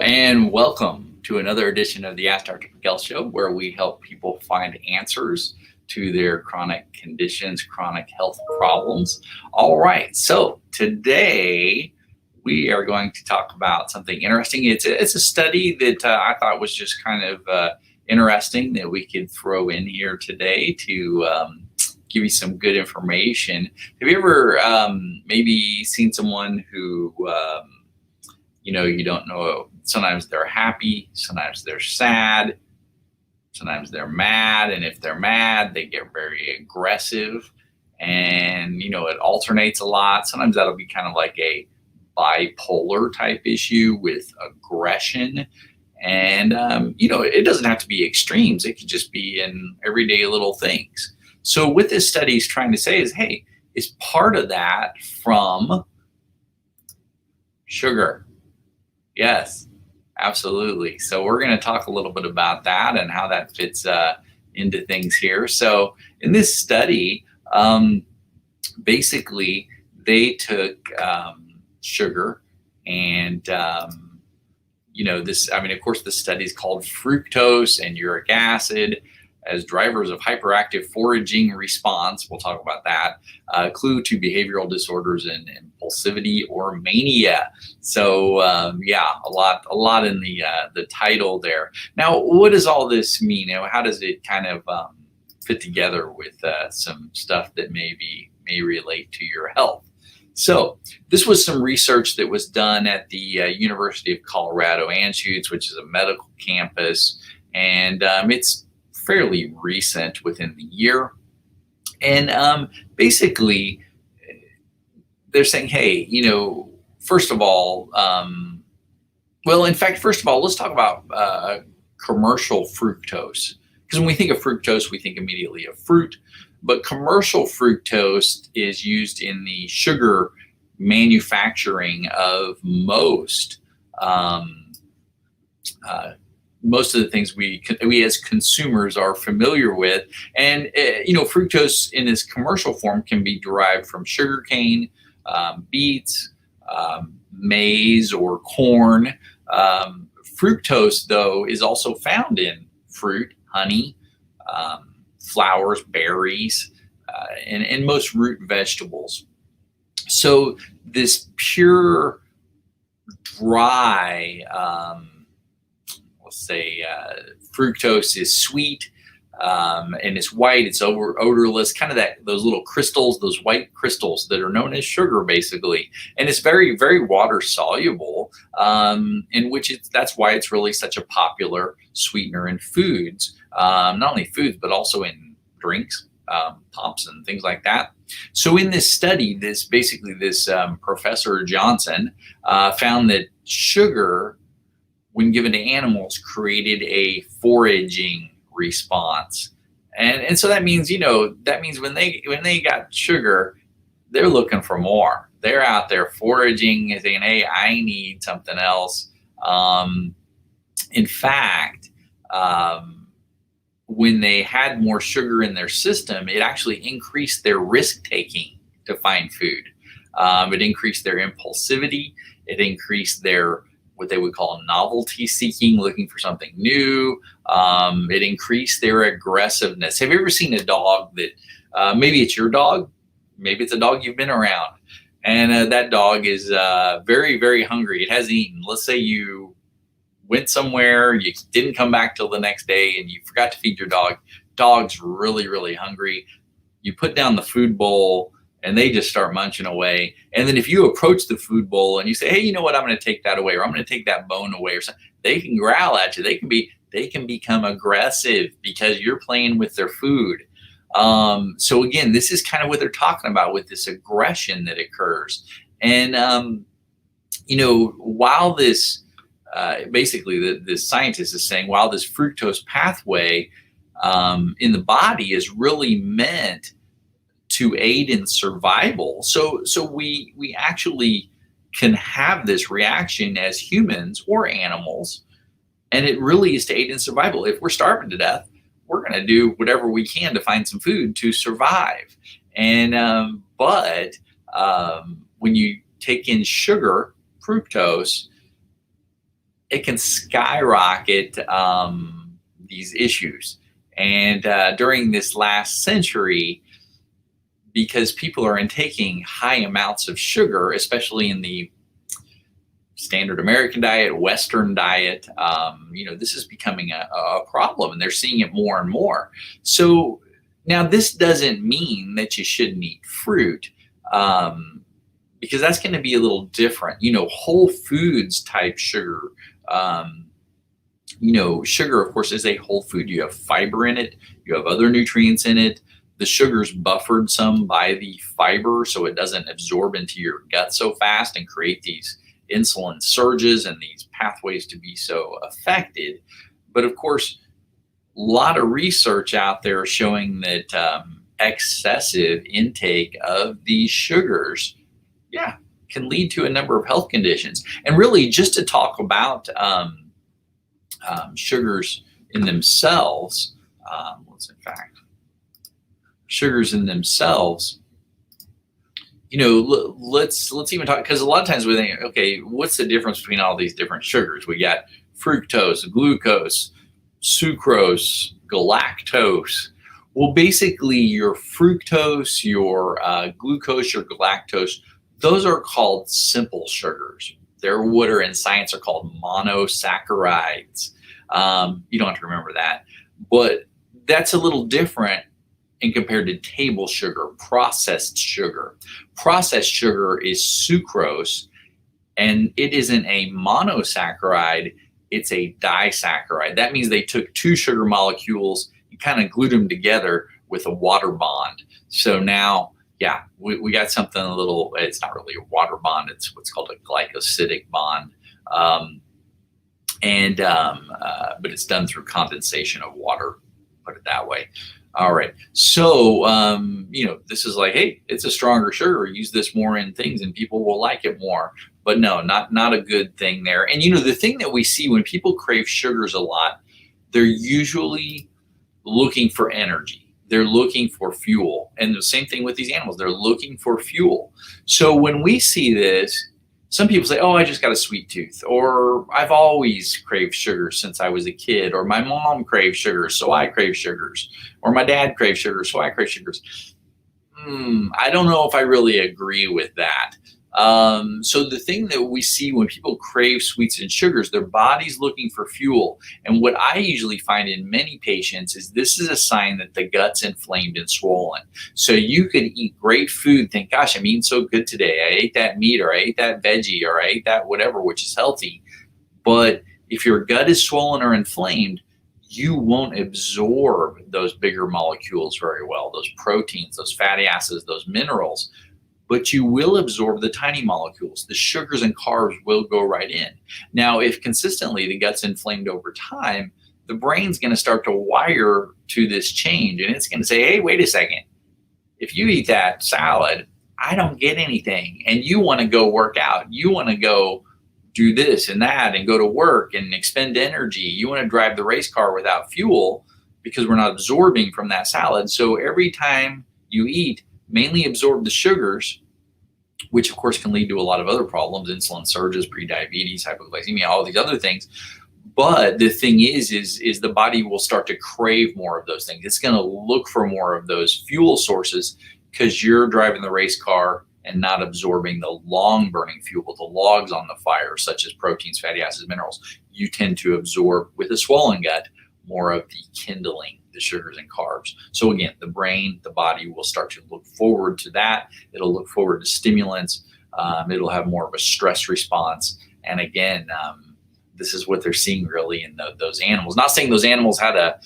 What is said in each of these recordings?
And welcome to another edition of the Ask Dr. Pickel Show, where we help people find answers to their chronic conditions, chronic health problems. All right, so today we are going to talk about something interesting. It's a study that I thought was just kind of interesting that we could throw in here today to give you some good information. Have you ever maybe seen someone who you don't know, sometimes they're happy, sometimes they're sad, sometimes they're mad. And if they're mad, they get very aggressive and, it alternates a lot. Sometimes that'll be kind of like a bipolar type issue with aggression. And, it doesn't have to be extremes. It could just be in everyday little things. So what this study is trying to say is, hey, is part of that from sugar? Yes, absolutely. So we're going to talk a little bit about that and how that fits into things here. So in this study, basically they took sugar and, of course, the study is called fructose and uric acid as drivers of hyperactive foraging response. We'll talk about that. Clue to behavioral disorders and impulsivity or mania. So a lot in the title there. Now, what does all this mean? How does it kind of fit together with some stuff that may relate to your health? So this was some research that was done at the University of Colorado Anschutz, which is a medical campus, and it's fairly recent, within the year. And basically, they're saying, hey, first of all, let's talk about commercial fructose. Because when we think of fructose, we think immediately of fruit. But commercial fructose is used in the sugar manufacturing of most of the things we as consumers are familiar with. And, fructose in its commercial form can be derived from sugarcane, beets, maize, or corn. Fructose, though, is also found in fruit, honey, flowers, berries, and most root vegetables. So this pure, dry, fructose is sweet, and it's white, it's odorless, kind of those little crystals, those white crystals that are known as sugar, basically. And it's very, very water soluble, that's why it's really such a popular sweetener in foods, not only foods, but also in drinks, pops and things like that. So in this study, this Professor Johnson found that sugar, when given to animals, created a foraging response. And so that means when they got sugar, they're looking for more. They're out there foraging and saying, hey, I need something else. In fact, when they had more sugar in their system, it actually increased their risk-taking to find food. It increased their impulsivity. It increased their what they would call novelty seeking, looking for something new. It increased their aggressiveness. Have you ever seen a dog that, maybe it's your dog, maybe it's a dog you've been around, and that dog is very, very hungry. It hasn't eaten. Let's say you went somewhere, you didn't come back till the next day, and you forgot to feed your dog. Dog's really, really hungry. You put down the food bowl, and they just start munching away. And then if you approach the food bowl and you say, hey, you know what, I'm going to take that away, or I'm going to take that bone away, or something, they can growl at you. They can become aggressive because you're playing with their food. So again, this is kind of what they're talking about with this aggression that occurs. And, while this, this scientist is saying, while this fructose pathway in the body is really meant to aid in survival. So we actually can have this reaction as humans or animals, and it really is to aid in survival. If we're starving to death, we're going to do whatever we can to find some food to survive. And but when you take in sugar, fructose, it can skyrocket these issues. And during this last century, because people are intaking high amounts of sugar, especially in the standard American diet, Western diet, this is becoming a problem, and they're seeing it more and more. So now this doesn't mean that you shouldn't eat fruit, because that's going to be a little different. Whole foods type sugar, sugar, of course, is a whole food. You have fiber in it, you have other nutrients in it. The sugar's buffered some by the fiber, so it doesn't absorb into your gut so fast and create these insulin surges and these pathways to be so affected. But of course, a lot of research out there showing that excessive intake of these sugars, can lead to a number of health conditions. And really, just to talk about sugars in themselves, sugars in themselves, let's even talk, because a lot of times we think, okay, what's the difference between all these different sugars? We got fructose, glucose, sucrose, galactose. Well, basically your fructose, your glucose, your galactose, those are called simple sugars. They're what are in science are called monosaccharides. You don't have to remember that, but that's a little different in compared to table sugar, processed sugar. Processed sugar is sucrose, and it isn't a monosaccharide, it's a disaccharide. That means they took two sugar molecules and kind of glued them together with a water bond. So now, we got something a little, it's not really a water bond, it's what's called a glycosidic bond. But it's done through condensation of water, put it that way. All right. So, this is like, hey, it's a stronger sugar. Use this more in things and people will like it more. But no, not a good thing there. And, the thing that we see when people crave sugars a lot, they're usually looking for energy. They're looking for fuel. And the same thing with these animals. They're looking for fuel. So when we see this, some people say, oh, I just got a sweet tooth, or I've always craved sugar since I was a kid, or my mom craved sugars, so I crave sugars, or my dad craved sugars, so I crave sugars. I don't know if I really agree with that. So the thing that we see when people crave sweets and sugars, their body's looking for fuel. And what I usually find in many patients is this is a sign that the gut's inflamed and swollen. So you could eat great food, think, gosh, I'm eating so good today. I ate that meat, or I ate that veggie, or I ate that whatever, which is healthy. But if your gut is swollen or inflamed, you won't absorb those bigger molecules very well, those proteins, those fatty acids, those minerals. But you will absorb the tiny molecules. The sugars and carbs will go right in. Now, if consistently the gut's inflamed over time, the brain's going to start to wire to this change. And it's going to say, hey, wait a second. If you eat that salad, I don't get anything. And you want to go work out. You want to go do this and that and go to work and expend energy. You want to drive the race car without fuel because we're not absorbing from that salad. So every time you eat, mainly absorb the sugars, which of course can lead to a lot of other problems, insulin surges, prediabetes, hypoglycemia, all these other things. But the thing is the body will start to crave more of those things. It's going to look for more of those fuel sources because you're driving the race car and not absorbing the long burning fuel, the logs on the fire, such as proteins, fatty acids, minerals. You tend to absorb with a swollen gut more of the kindling, the sugars and carbs. So again, the brain, the body will start to look forward to that. It'll look forward to stimulants. It'll have more of a stress response. And again, this is what they're seeing really in those animals. Not saying those animals had a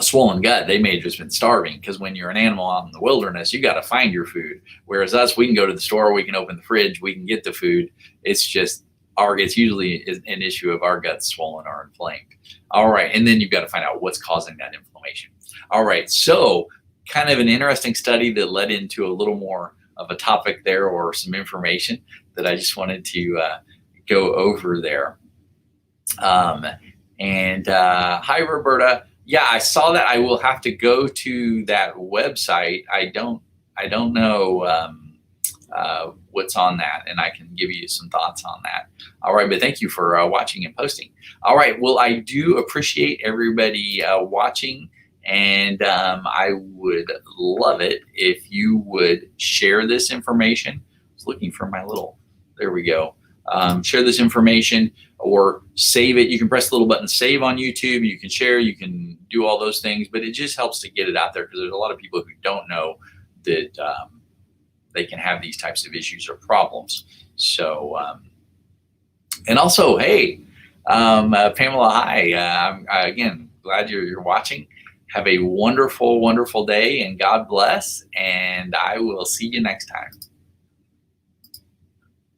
swollen gut. They may have just been starving, because when you're an animal out in the wilderness, you got to find your food. Whereas us, we can go to the store, we can open the fridge, we can get the food. It's just it's usually an issue of our guts swollen or inflamed. All right. And then you've got to find out what's causing that inflammation. All right. So kind of an interesting study that led into a little more of a topic there, or some information that I just wanted to go over there. Hi, Roberta. Yeah, I saw that. I will have to go to that website. I don't know what's on that, and I can give you some thoughts on that. All right, but thank you for watching and posting. All right, well, I do appreciate everybody watching, and I would love it if you would share this information. I was looking for my little, there we go. Share this information or save it. You can press the little button save on YouTube. You can share, you can do all those things, but it just helps to get it out there because there's a lot of people who don't know that they can have these types of issues or problems. So, and also, hey, Pamela, hi. I'm again glad you're watching. Have a wonderful, wonderful day, and God bless. And I will see you next time.